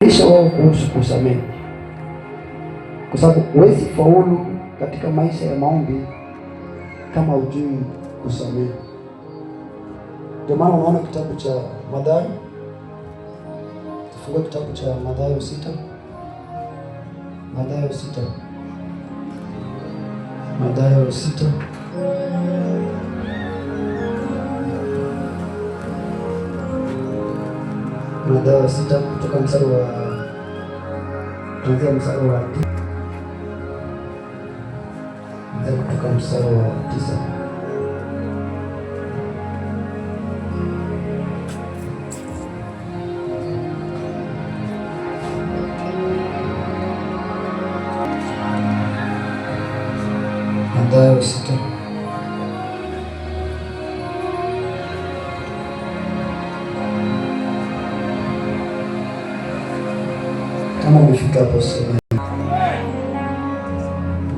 Kisha wao kuhusu kusamehe, kwa sababu huwezi faulu katika maisha ya maombi kama hujui kusamehe. Ndio maana unaona kitabu cha Mathayo, tufungua kitabu cha Mathayo 6, Mathayo 6, Mathayo 6. Mathayo 6 kutoka mstari wa kuanzia mstari wa 9 kutoka mstari wa 9. Mathayo 6. Kama umefika hapo sasa.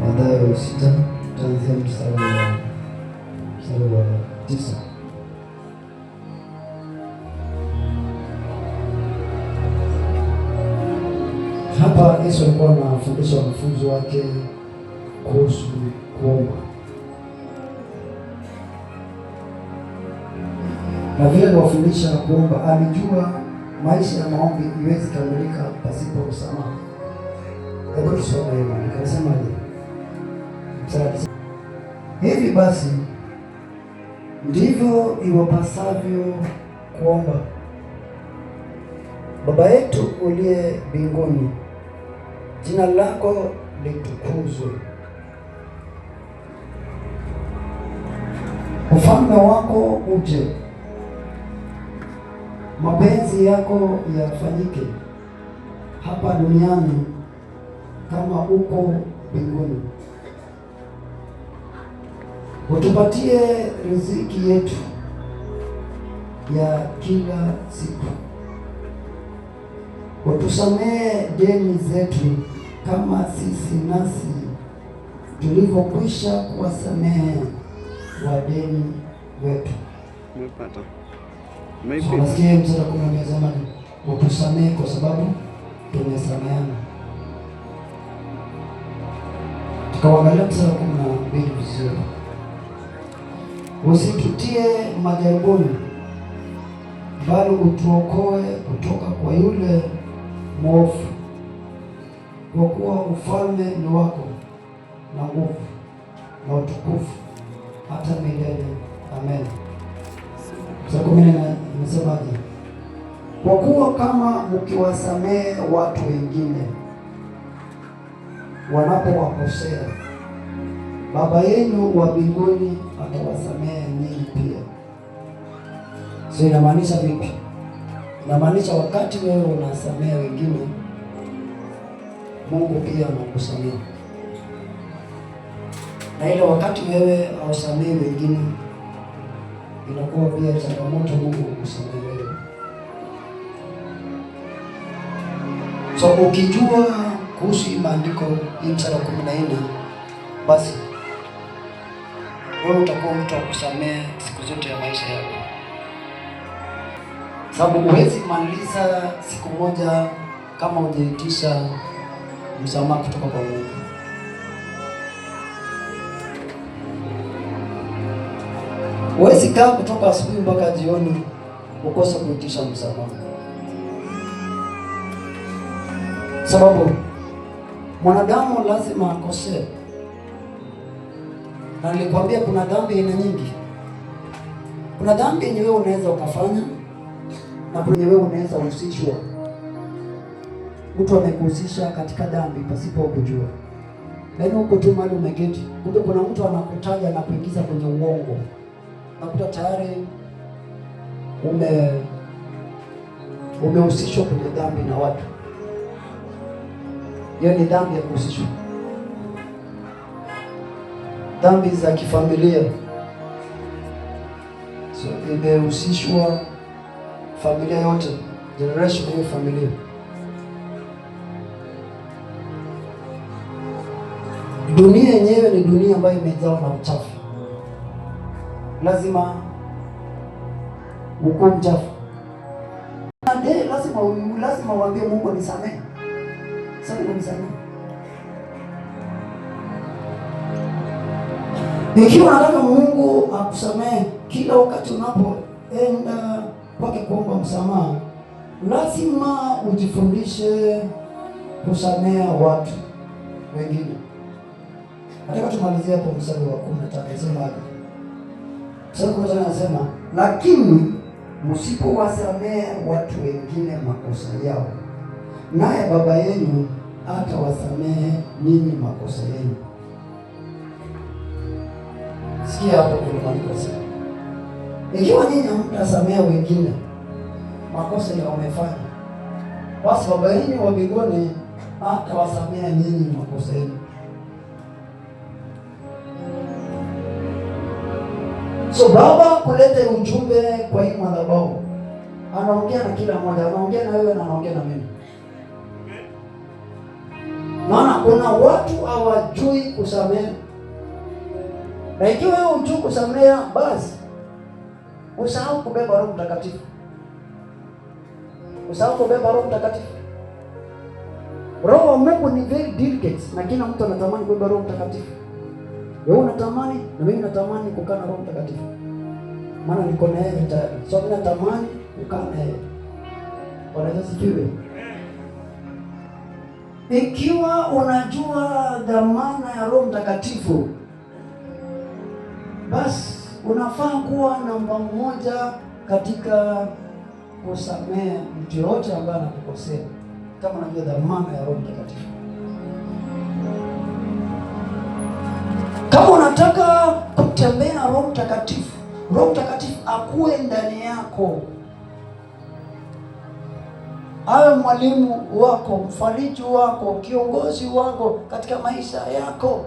Mathayo 6 kuanzia mstari wa 9. Hapa Yesu alikuwa anafundisha wanafunzi wake kuhusu kuomba, na vile aliwafundisha kuomba, alijua maisha ya maombi iwezi kamilika pasipo msamaha. Hebu tusome hiyo maandiko. Anasemaje? Hivi basi ndivyo iwapasavyo kuomba: Baba yetu uliye mbinguni, jina lako litukuzwe, ufalme wako uje, mapenzi yako yafanyike hapa duniani kama uko mbinguni. Utupatie riziki yetu ya kila siku. Utusamehe deni zetu kama sisi nasi tulivyokwisha kuwasamehe wadeni wetu. Umepata? Nasikia mstari wa 10 zamani, utusamehe kwa sababu tumesameheana. Tukaangalia mstari wa 12 vizuri. Usitutie majaribuni, bali utuokoe kutoka kwa yule mwovu, kwa kuwa ufalme ni wako na nguvu na utukufu hata milele. Amen. Mstari wa 14 inasemaje? Kwa kuwa kama mkiwasamehe watu wengine wanapowakosea, Baba yenu wa mbinguni atawasamehe ninyi pia. So inamaanisha vipi? Inamaanisha wakati wewe unasamehe wengine, Mungu pia anakusamehe. Na ile wakati wewe hausamehe wengine, inakuwa pia changamoto Mungu kukusamehe wewe. So ukijua kuhusu hii maandiko hii mstari wa 14, basi wewe utakuwa mtu wa kusamehe siku zote ya maisha yako, sababu huwezi maliza siku moja kama hujaitisha msamaha kutoka kwa Mungu. Huwezi kaa kutoka asubuhi mpaka jioni ukose kuitisha msamaha, sababu mwanadamu lazima akosee. Na nilikwambia kuna dhambi aina nyingi. Kuna dhambi yenye wewe unaweza ukafanya na kuna wewe unaweza uhusishwa. Mtu amekuhusisha katika dhambi pasipo kujua. Yaani uko tu mahali umeketi, kumbe kuna mtu anakutaja na kuingiza kwenye uongo. Nakuta tayari umehusishwa kwenye dhambi na watu. Hiyo ni dhambi ya kuhusishwa. Dhambi za kifamilia, so imehusishwa familia yote, generation hiyo familia. Dunia yenyewe ni dunia ambayo imejawa na uchafu. Lazima ukue mchafu. Lazima lazima uambie Mungu nisamehe. Sasa nisamehe. Ikiwa unataka Mungu akusamehe kila wakati unapoenda kwake kuomba msamaha, lazima ujifundishe kusamehe watu wengine. Nataka tumalizie hapo mstari wa 15. Sema hapo. Mstari wa 15 anasema, lakini msipowasamehe watu wengine makosa yao, naye Baba yenu atawasamehe ninyi makosa yenu. Sikia hapo kwa ikiwa nyinyi mtasamehe wengine makosa yao wamefanya, basi Baba yenu wa mbinguni atawasamehe ninyi makosa yenu. So Baba kulete ujumbe kwa hii madhabahu, anaongea na kila mmoja, anaongea na wewe na anaongea na mimi. Maana kuna watu hawajui kusamehe. Na ikiwa wewe hujui kusamehe, basi usahau kubeba Roho Mtakatifu. Usahau kubeba Roho Mtakatifu. Roho wa Mungu ni very delicate, na kila mtu anatamani kubeba Roho Mtakatifu. Wewe unatamani na mimi natamani kukaa na Roho Mtakatifu. Maana niko na yeye tayari. So mimi natamani kukaa na yeye. Bwana Yesu asifiwe. Ikiwa unajua dhamana ya Roho Mtakatifu, basi unafaa kuwa namba moja katika kusamehe mtu yote ambaye anakukosea, kama unajua dhamana ya Roho Mtakatifu. Kama unataka kutembea na Roho Mtakatifu, Roho Mtakatifu akuwe ndani yako, awe mwalimu wako, mfariji wako, kiongozi wako katika maisha yako,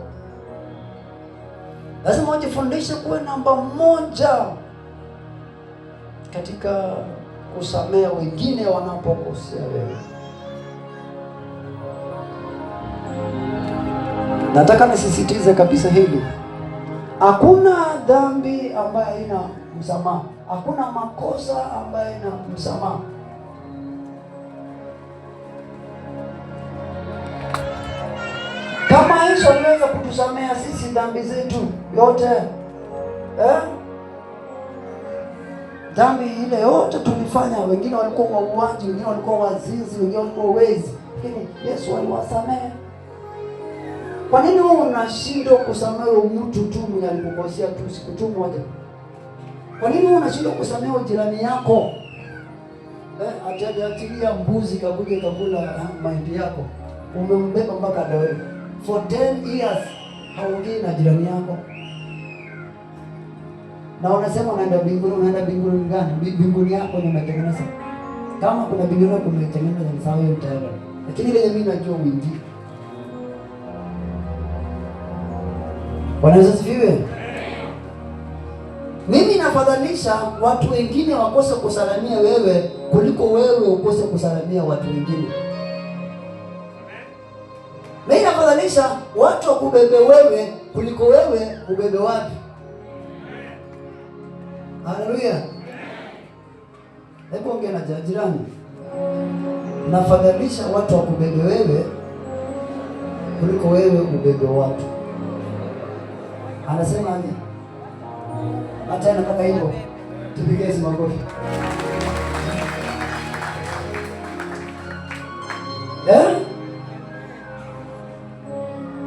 lazima ujifundishe kuwe namba moja katika kusamehe wengine wanapokosea wewe. Nataka nisisitize kabisa hili. Hakuna dhambi ambayo haina msamaha. Hakuna makosa ambayo haina msamaha. Kama Yesu aliweza kutusamea sisi dhambi zetu yote, dhambi ile yote tulifanya, wengine walikuwa wauaji, wengine walikuwa wazinzi, wengine walikuwa wezi, lakini Yesu aliwasamehe. Kwa nini wewe unashindwa kusamehe mtu tu mwenye alikukosea tu siku tu moja? Kwa nini wewe unashindwa kusamehe jirani yako? Ajajiachilia mbuzi kakuja kakula mahindi yako, umembeba mpaka dawe. For 10 years haongei na jirani yako. Na unasema unaenda mbinguni. Unaenda mbinguni gani? Mbinguni yako ni umetengeneza. Kama kuna mbinguni yako umetengeneza ni sawa, hiyo utaenda. Lakini ile mimi najua wingi. Bwana Yesu asifiwe. Mimi nafadhalisha watu wengine wakose kusalamia wewe kuliko wewe ukose kusalamia watu wengine. Mimi nafadhalisha watu wakubebe wewe kuliko wewe ubebe watu. Haleluya. Hebu ongea na jirani. Nafadhalisha watu wakubebe wewe kuliko wewe ubebe watu. Anasema aje? Hata nataka hivyo. Tupige makofi.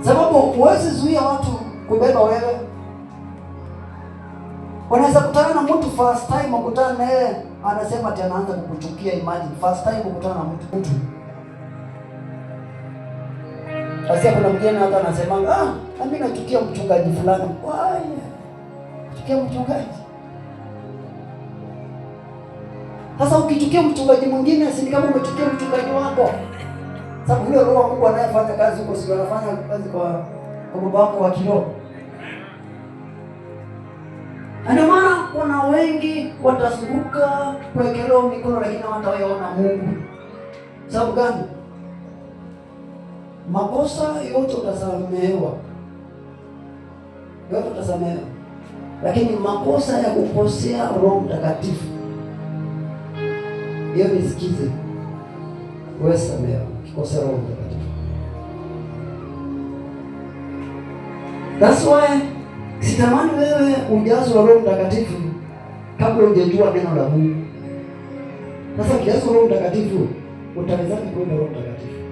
Sababu huwezi zuia watu kubeba wewe. Unaweza kutana na mtu first time ukutana na yeye, anasema ati anaanza kukuchukia. Imagine first time ukutana na mtu. Sasa kuna mgeni hata anasema, mimi nachukia mchungaji fulani. Why? Nachukia mchungaji. Sasa ukichukia mchungaji mwingine, si kama umechukia mchungaji wako. Sababu yule roho Mungu anayefanya kazi huko sio anafanya kazi kwa baba wako wa kiroho. Ndio maana kuna wengi watazunguka kuwekelewa mikono lakini hawataona Mungu. Sababu gani? Makosa yote utasamehewa. Yote utasamehewa. Lakini makosa ya kukosea Roho Mtakatifu, hiyo nisikize, wewe samehewa ukikosea Roho Mtakatifu. That's why sitamani wewe ujazwe Roho Mtakatifu kabla hujajua neno la Mungu. Sasa kiasi Roho Mtakatifu utawezaje kwenda Roho Mtakatifu?